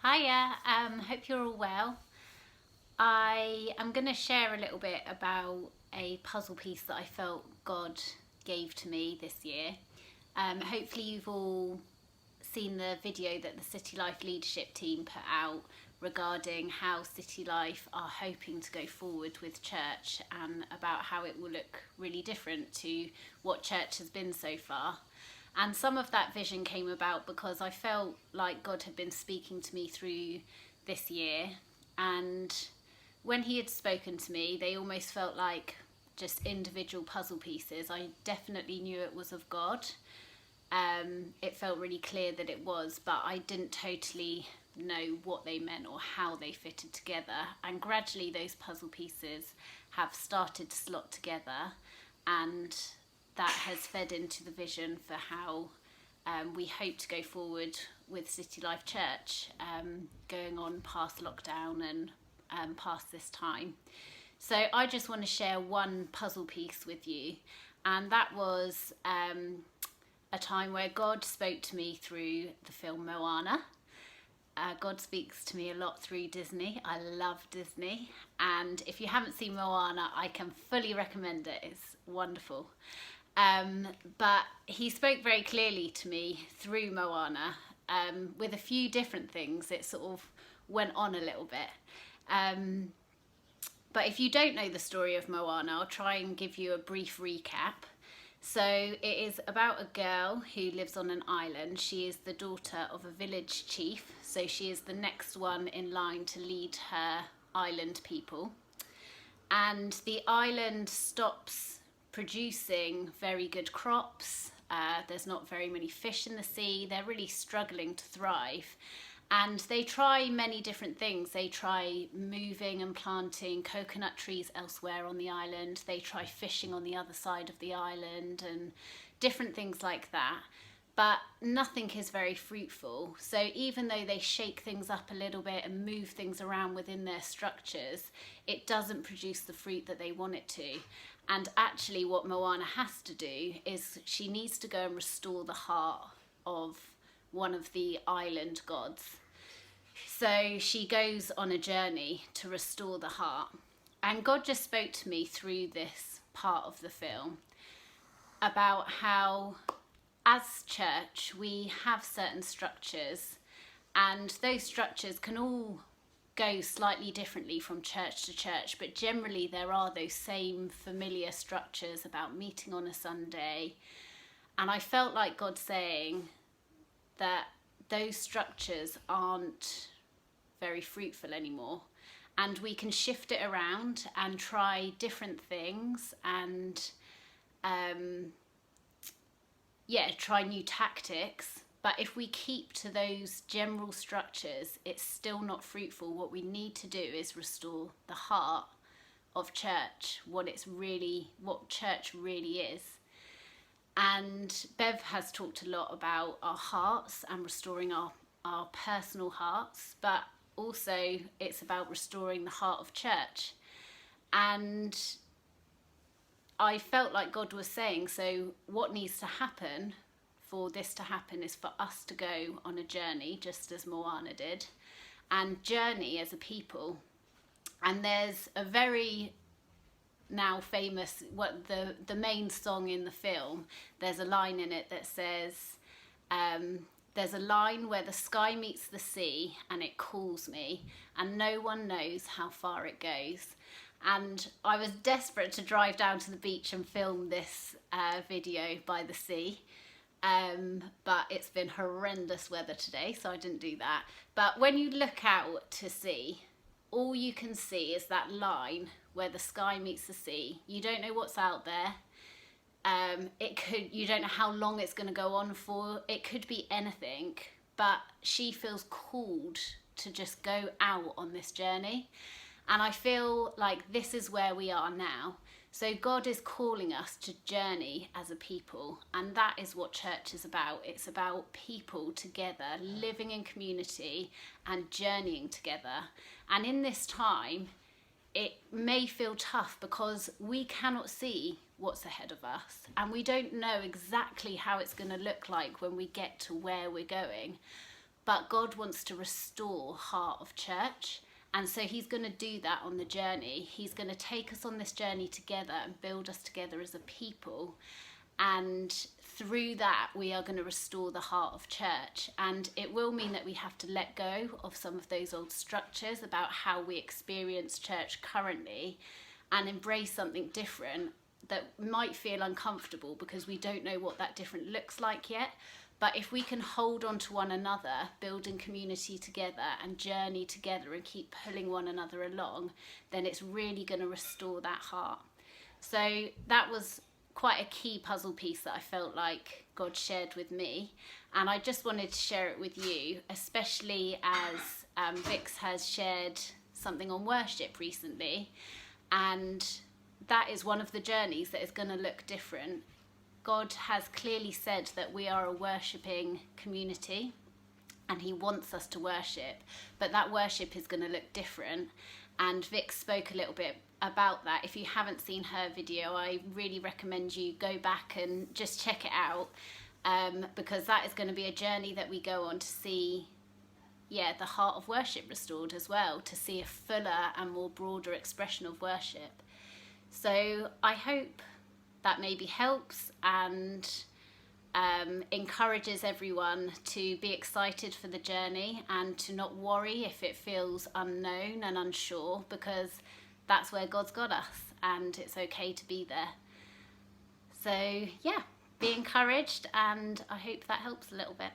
Hiya, hope you're all well. I am going to share a little bit about a puzzle piece that I felt God gave to me this year. Hopefully you've all seen the video that the City Life leadership team put out regarding how City Life are hoping to go forward with church and about how it will look really different to what church has been so far. And some of that vision came about because I felt like God had been speaking to me through this year. And when he had spoken to me, they almost felt like just individual puzzle pieces. I definitely knew it was of God. It felt really clear that it was, but I didn't totally know what they meant or how they fitted together. And gradually those puzzle pieces have started to slot together, and that has fed into the vision for how we hope to go forward with City Life Church, going on past lockdown and past this time. So I just want to share one puzzle piece with you, and that was a time where God spoke to me through the film Moana. God speaks to me a lot through Disney. I love Disney, and if you haven't seen Moana, I can fully recommend it. It's wonderful. But he spoke very clearly to me through Moana, with a few different things. It sort of went on a little bit. But if you don't know the story of Moana, I'll try and give you a brief recap. So it is about a girl who lives on an island. She is the daughter of a village chief, so she is the next one in line to lead her island people. And the island stops producing very good crops. There's not very many fish in the sea. They're really struggling to thrive. And they try many different things. They try moving and planting coconut trees elsewhere on the island. They try fishing on the other side of the island and different things like that. But nothing is very fruitful. So even though they shake things up a little bit and move things around within their structures, it doesn't produce the fruit that they want it to. And actually what Moana has to do is she needs to go and restore the heart of one of the island gods. So she goes on a journey to restore the heart. And God just spoke to me through this part of the film about how, as church, we have certain structures, and those structures can all go slightly differently from church to church, but generally there are those same familiar structures about meeting on a Sunday. And I felt like God saying that those structures aren't very fruitful anymore, and we can shift it around and try different things and try new tactics. But if we keep to those general structures, it's still not fruitful. What we need to do is restore the heart of church, what church really is. And Bev has talked a lot about our hearts and restoring our personal hearts, but also it's about restoring the heart of church. And I felt like God was saying, so what needs to happen for this to happen is for us to go on a journey, just as Moana did, and journey as a people. And there's a very now famous, the main song in the film, there's a line in it that says, there's a line where the sky meets the sea and it calls me, and no one knows how far it goes. And I was desperate to drive down to the beach and film this video by the sea. But it's been horrendous weather today, so I didn't do that. But when you look out to sea, all you can see is that line where the sky meets the sea. You don't know what's out there. You don't know how long it's going to go on for. It could be anything, but she feels called to just go out on this journey. And I feel like this is where we are now. So God is calling us to journey as a people, and that is what church is about. It's about people together, living in community and journeying together. And in this time, it may feel tough because we cannot see what's ahead of us, and we don't know exactly how it's going to look like when we get to where we're going. but God wants to restore heart of church. And so he's going to do that on the journey. He's going to take us on this journey together and build us together as a people. And through that, we are going to restore the heart of church. And it will mean that we have to let go of some of those old structures about how we experience church currently and embrace something different that might feel uncomfortable because we don't know what that different looks like yet. But if we can hold on to one another, building community together and journey together and keep pulling one another along, then it's really going to restore that heart. So that was quite a key puzzle piece that I felt like God shared with me. And I just wanted to share it with you, especially as Vix has shared something on worship recently. And that is one of the journeys that is going to look different. God has clearly said that we are a worshipping community and he wants us to worship, but that worship is going to look different. And Vic spoke a little bit about that. If you haven't seen her video, I really recommend you go back and just check it out, because that is going to be a journey that we go on to see, the heart of worship restored as well, to see a fuller and more broader expression of worship. So I hope that maybe helps and encourages everyone to be excited for the journey and to not worry if it feels unknown and unsure, because that's where God's got us and it's okay to be there. So yeah, be encouraged, and I hope that helps a little bit.